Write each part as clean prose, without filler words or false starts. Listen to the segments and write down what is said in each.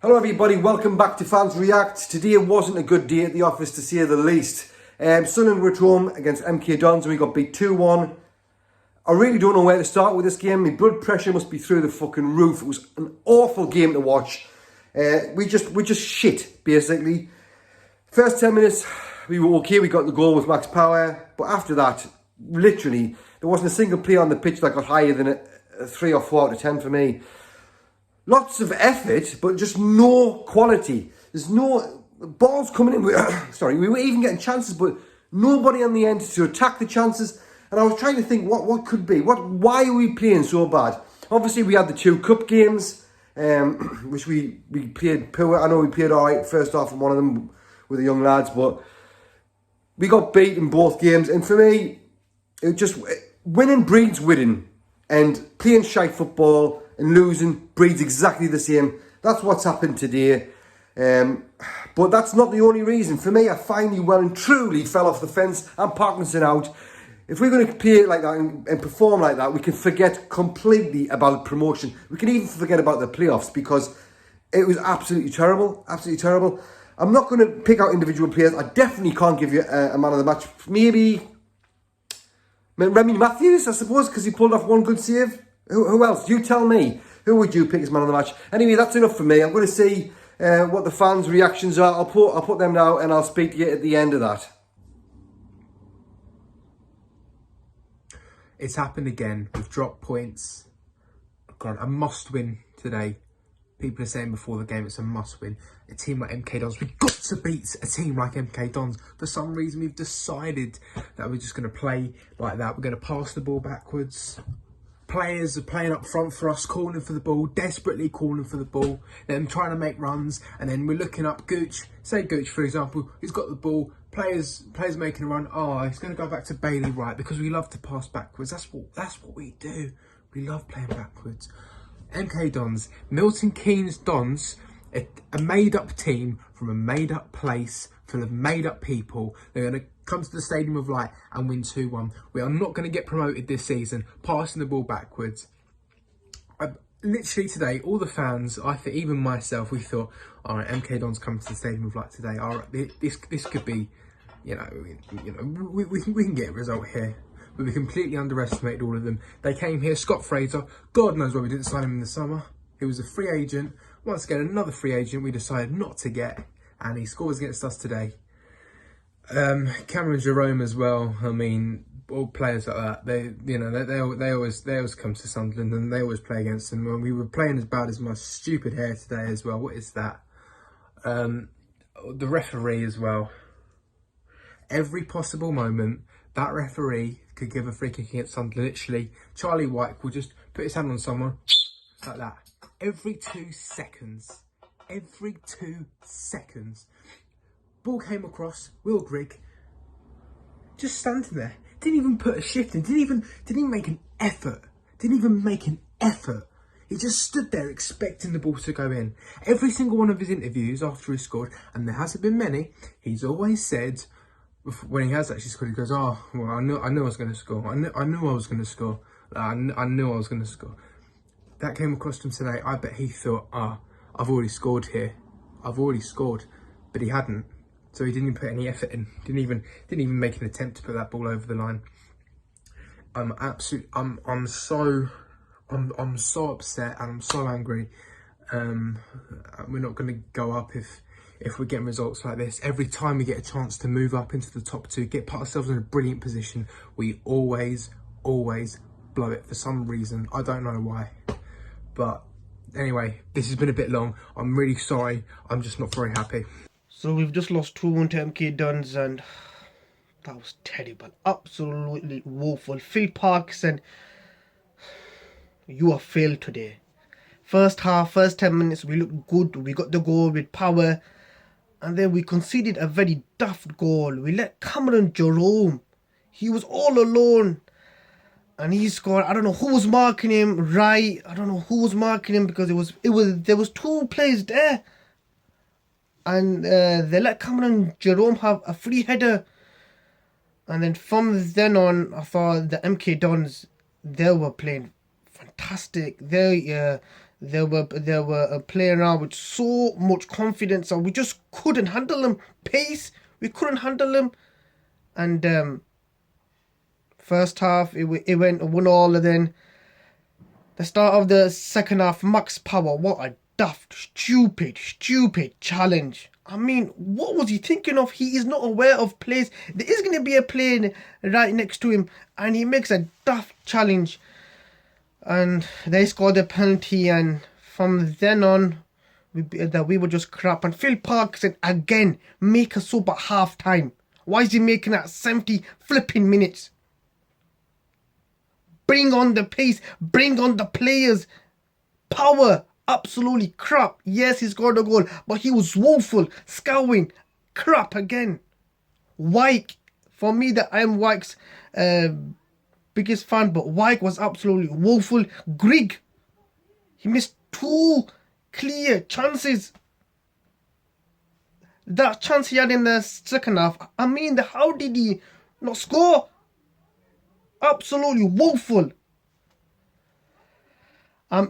Hello everybody, welcome back to Fans React. Today wasn't a good day at the office to say the least. Sunderland were at home against MK Dons and we got beat 2-1. I really don't know where to start with this game. My blood pressure must be through the fucking roof. It was an awful game to watch. We just shit, basically. First 10 minutes, we were okay. We got the goal with max power. But after that, literally, there wasn't a single player on the pitch that got higher than a 3 or 4 out of 10 for me. Lots of effort, but just no quality. There's no balls coming in. We were even getting chances, but nobody on the end to attack the chances. And I was trying to think what could be. Why are we playing so bad? Obviously, we had the 2 cup games, which we played poor. I know we played all right first off in one of them with the young lads, but we got beat in both games. And for me, winning breeds winning, and playing shite football and losing breeds exactly the same. That's what's happened today. But that's not the only reason. For me, I finally well and truly fell off the fence. I'm Parkinson out. If we're going to play like that and perform like that, we can forget completely about promotion. We can even forget about the playoffs because it was absolutely terrible. Absolutely terrible. I'm not going to pick out individual players. I definitely can't give you a man of the match. Maybe Remy Matthews, I suppose, because he pulled off one good save. Who else? You tell me. Who would you pick as man of the match? Anyway, that's enough for me. I'm going to see what the fans' reactions are. I'll put them now and I'll speak to you at the end of that. It's happened again. We've dropped points. God, a must-win today. People are saying before the game it's a must-win. A team like MK Dons, we've got to beat a team like MK Dons. For some reason, we've decided that we're just going to play like that. We're going to pass the ball backwards. Players are playing up front for us, calling for the ball, desperately calling for the ball, then trying to make runs, and then we're looking up Gooch. Say Gooch, for example, who's got the ball, players making a run. Oh, he's going to go back to Bailey Wright because we love to pass backwards. That's what we do. We love playing backwards. MK Dons, Milton Keynes Dons, a made-up team from a made-up place full of made-up people. They're going to come to the Stadium of Light and win 2-1. We are not going to get promoted this season, passing the ball backwards. Literally today, all the fans, I think even myself, we thought, all right, MK Dons coming to the Stadium of Light today. All right, this could be, we can get a result here. But we completely underestimated all of them. They came here, Scott Fraser, God knows why we didn't sign him in the summer. He was a free agent. Once again, another free agent we decided not to get, and he scores against us today. Cameron Jerome as well. I mean, all players like that, they always come to Sunderland and they always play against them. When we were playing as bad as my stupid hair today as well. What is that? The referee as well. Every possible moment, that referee could give a free kick against Sunderland. Literally, Charlie White will just put his hand on someone like that. Every 2 seconds. Every 2 seconds. Ball came across, Will Grigg, just standing there. Didn't even put a shift in, didn't even make an effort. He just stood there expecting the ball to go in. Every single one of his interviews after he scored, and there hasn't been many, he's always said, when he has actually scored, he goes, oh, well, I knew I was going to score. I knew I was going to score. I knew I was going to score. That came across to him today. I bet he thought, I've already scored here. I've already scored. But he hadn't. So he didn't even put any effort in. Didn't even make an attempt to put that ball over the line. I'm so upset and I'm so angry. We're not going to go up if we're getting results like this. Every time we get a chance to move up into the top 2, get put ourselves in a brilliant position, we always blow it for some reason. I don't know why. But anyway, this has been a bit long. I'm really sorry. I'm just not very happy. So we've just lost 2-1 to MK Dons and that was terrible. Absolutely woeful. Phil Parkinson, you have failed today. First half, first 10 minutes, we looked good. We got the goal with power. And then we conceded a very daft goal. We let Cameron Jerome. He was all alone. And he scored. I don't know who was marking him right. I don't know who was marking him because there was 2 players there. And they let Cameron Jerome have a free header. And then from then on, I thought the MK Dons, they were playing fantastic. They were playing around with so much confidence, and we just couldn't handle them. Pace, we couldn't handle them. And first half, it went 1-1, and then the start of the second half, max power. What a daft, stupid challenge. I mean, what was he thinking of? He is not aware of plays. There is going to be a play right next to him, and he makes a daft challenge. And they scored a penalty, and from then on, we were just crap. And Phil Parkinson again make a sub at half time. Why is he making that 70 flipping minutes? Bring on the pace, bring on the players. Power, absolutely crap. Yes, he scored a goal, but he was woeful, scouring, crap again. Wyke, for me, that I am Wyke's biggest fan, but Wyke was absolutely woeful. Grigg, he missed 2 clear chances. That chance he had in the second half, I mean, how did he not score? Absolutely woeful.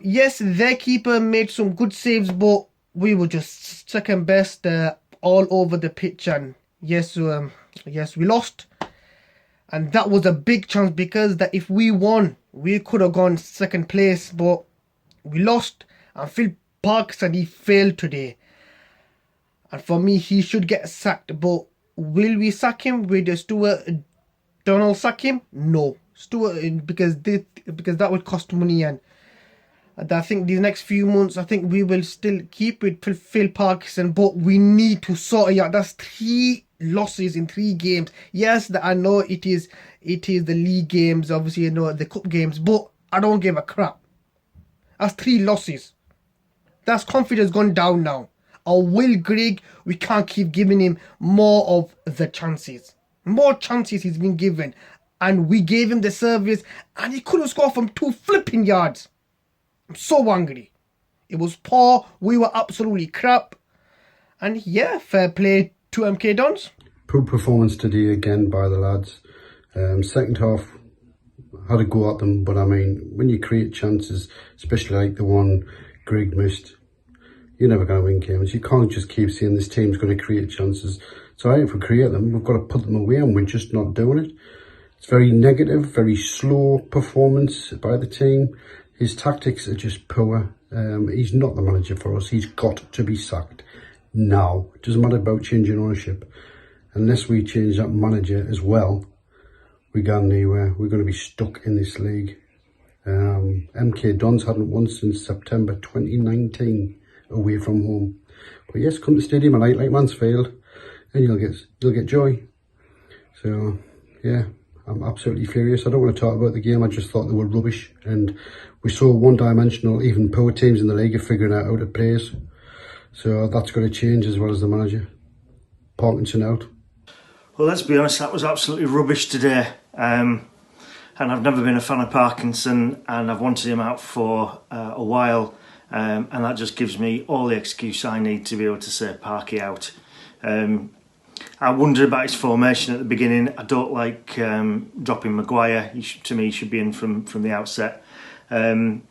Yes, their keeper made some good saves, but we were just second best all over the pitch. And yes, we lost. And that was a big chance, because that if we won, we could have gone second place, but we lost. And Phil Parkinson, he failed today. And for me, he should get sacked. But will we sack him? Will Stuart Donald sack him? No. Stuart, because that would cost money. And I think these next few months, I think we will still keep with Phil Parkinson. But we need to sort it out. That's 3 losses in 3 games. Yes, I know it is the league games, obviously, you know, the cup games, but I don't give a crap. That's 3 losses. That's confidence gone down now. Or Will Grigg, we can't keep giving him more of the chances. More chances he's been given. And we gave him the service, and he couldn't score from 2 flipping yards. I'm so angry. It was poor. We were absolutely crap. And yeah, fair play to MK Dons. Poor performance today again by the lads. Second half, had a go at them, but I mean, when you create chances, especially like the one Greg missed, you're never going to win games. You can't just keep saying this team's going to create chances. So if we create them, we've got to put them away, and we're just not doing it. It's very negative, very slow performance by the team. His tactics are just poor. He's not the manager for us. He's got to be sacked now. It doesn't matter about changing ownership. Unless we change that manager as well, we're going anywhere. We're going to be stuck in this league. MK Dons hadn't won since September 2019 away from home. But yes, come to Stadium a night like Mansfield, and you'll get joy. So yeah, I'm absolutely furious. I don't want to talk about the game. I just thought they were rubbish, and we saw one-dimensional, even poor teams in the league are figuring out how to play us. So that's got to change, as well as the manager. Parkinson out. Well, let's be honest, that was absolutely rubbish today. And I've never been a fan of Parkinson, and I've wanted him out for a while. And that just gives me all the excuse I need to be able to say Parky out. I wondered about his formation at the beginning. I don't like dropping Maguire. To me, he should be in from the outset. And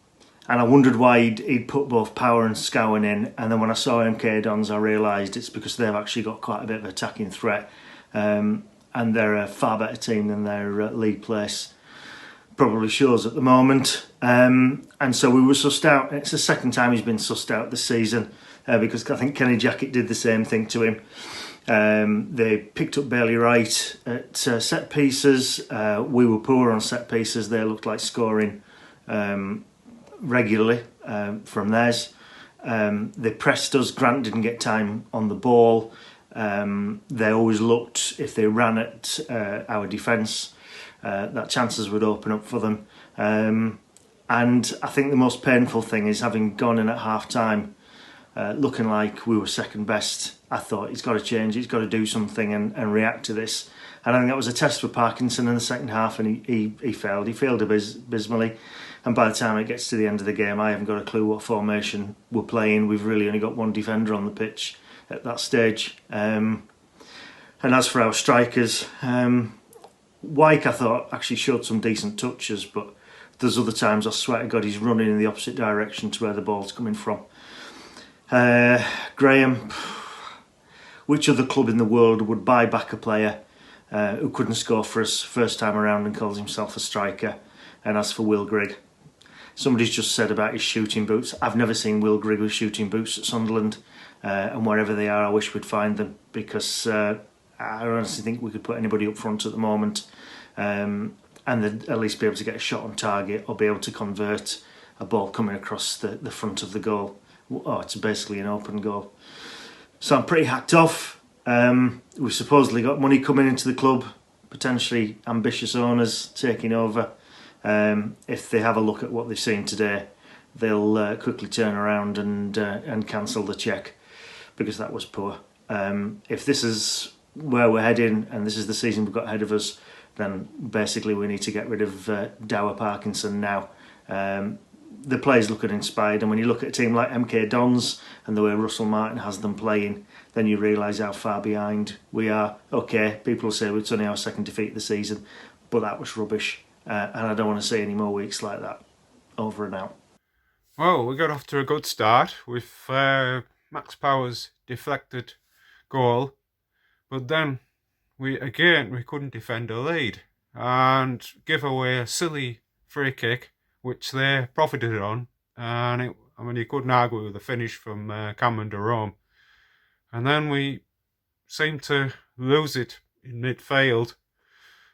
I wondered why he'd put both Power and Scowen in. And then when I saw MK Dons, I realised it's because they've actually got quite a bit of attacking threat. And they're a far better team than their league place probably shows at the moment. And so we were sussed out. It's the second time he's been sussed out this season, because I think Kenny Jackett did the same thing to him. They picked up Bailey Wright at set pieces. We were poor on set pieces. They looked like scoring regularly from theirs. They pressed us. Grant didn't get time on the ball. They always looked, if they ran at our defence, that chances would open up for them. And I think the most painful thing is having gone in at half time looking like we were second best. I thought he's got to change, he's got to do something and react to this. And I think that was a test for Parkinson in the second half, and he failed. He failed abysmally. And by the time it gets to the end of the game, I haven't got a clue what formation we're playing. We've really only got one defender on the pitch at that stage. And as for our strikers, Wyke, I thought, actually showed some decent touches, but there's other times I swear to God he's running in the opposite direction to where the ball's coming from. Graham, which other club in the world would buy back a player who couldn't score for us first time around and calls himself a striker? And as for Will Grigg, somebody's just said about his shooting boots. I've never seen Will Grigg with shooting boots at Sunderland, and wherever they are I wish we'd find them, because I honestly think we could put anybody up front at the moment, and they'd at least be able to get a shot on target or be able to convert a ball coming across the front of the goal. Oh, it's basically an open goal. So I'm pretty hacked off. We've supposedly got money coming into the club, potentially ambitious owners taking over. If they have a look at what they've seen today, they'll quickly turn around and cancel the cheque, because that was poor. If this is where we're heading and this is the season we've got ahead of us, then basically we need to get rid of Dower Parkinson now. The players look uninspired, and when you look at a team like MK Dons and the way Russell Martin has them playing, then you realise how far behind we are. Okay, people will say it's only our second defeat of the season, but that was rubbish, and I don't want to see any more weeks like that. Over and out. Well, we got off to a good start with Max Power's deflected goal, but then we couldn't defend a lead and give away a silly free kick, which they profited on, and you couldn't argue with the finish from Cameron Jerome. And then we seemed to lose it in midfield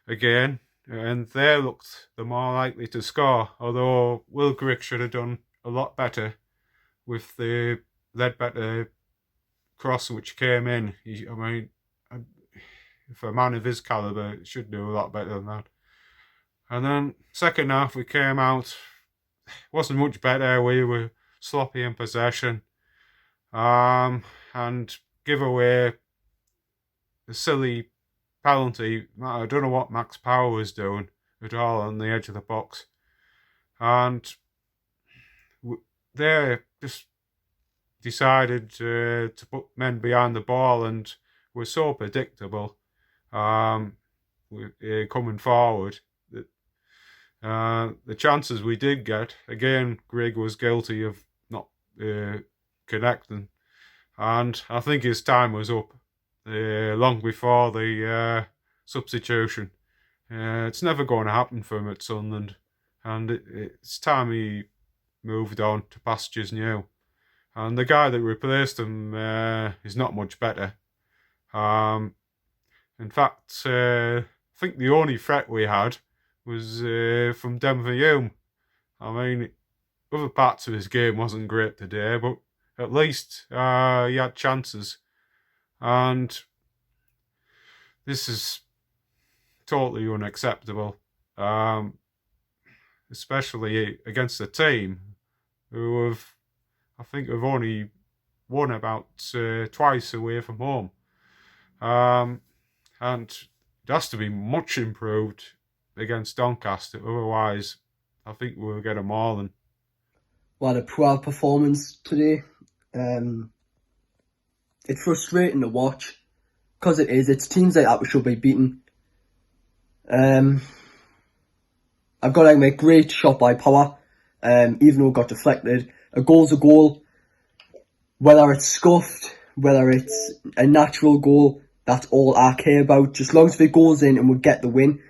again, and they looked the more likely to score, although Will Grigg should have done a lot better with the Ledbetter cross which came in. For a man of his calibre, it should do a lot better than that. And then second half we came out, wasn't much better. We were sloppy in possession, and give away a silly penalty. I don't know what Max Power was doing at all on the edge of the box, and they just decided to put men behind the ball and were so predictable coming forward. The chances we did get, again, Grigg was guilty of not connecting, and I think his time was up long before the substitution. It's never going to happen for him at Sunderland, and it's time he moved on to pastures new. And the guy that replaced him is not much better. In fact, I think the only threat we had was from Denver Hume. I mean, other parts of his game wasn't great today, but at least he had chances. And this is totally unacceptable, especially against a team who I think have only won about twice away from home. And it has to be much improved against Doncaster, otherwise I think we'll get a mauling. What a poor performance today. It's frustrating to watch, because it is. It's teams like that we should be beaten. I've got to make great shot by Power, even though it got deflected. A goal's a goal. Whether it's scuffed, whether it's a natural goal, that's all I care about. Just as long as it goes in and we get the win,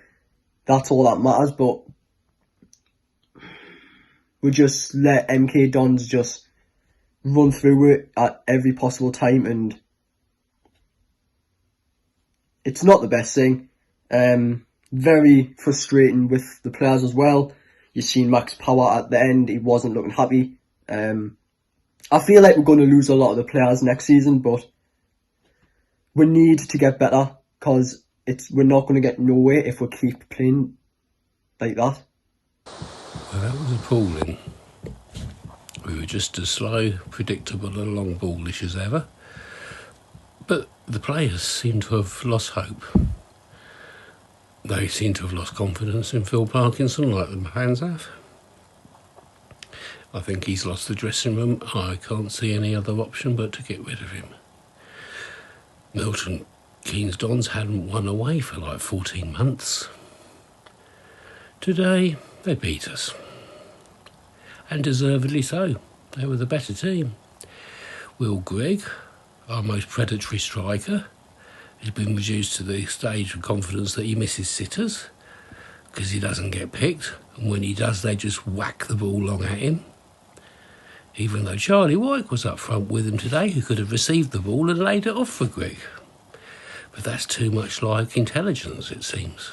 that's all that matters. But we just let MK Dons just run through it at every possible time, and it's not the best thing. Very frustrating with the players as well. You've seen Max Power at the end, he wasn't looking happy. I feel like we're going to lose a lot of the players next season, but we need to get better, because we're not going to get nowhere if we keep playing like that. Well, that was appalling. We were just as slow, predictable and long ballish as ever. But the players seem to have lost hope. They seem to have lost confidence in Phil Parkinson, like the fans have. I think he's lost the dressing room. I can't see any other option but to get rid of him. Milton Keynes Dons hadn't won away for like 14 months. Today, They beat us. And deservedly so. They were the better team. Will Grigg, our most predatory striker, has been reduced to the stage of confidence that he misses sitters because he doesn't get picked, and when he does they just whack the ball long at him. Even though Charlie White was up front with him today, who could have received the ball and laid it off for Grigg. But that's too much like intelligence, it seems.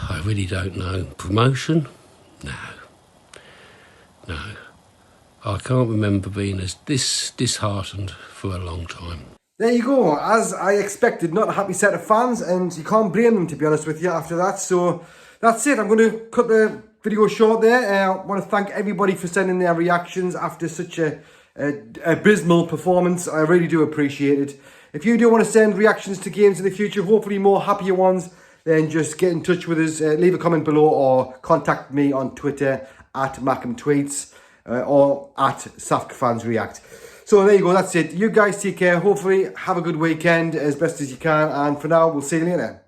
I really don't know. Promotion? No. No. I can't remember being as this disheartened for a long time. There you go. As I expected, not a happy set of fans, and you can't blame them, to be honest with you, after that. So that's it. I'm going to cut the video short there. I want to thank everybody for sending their reactions after such a abysmal performance. I really do appreciate it. If you do want to send reactions to games in the future, hopefully more happier ones, then just get in touch with us. Leave a comment below or contact me on Twitter at MackhamTweets or at SafkaFansReact. So there you go, that's it. You guys take care. Hopefully have a good weekend as best as you can. And for now, we'll see you later.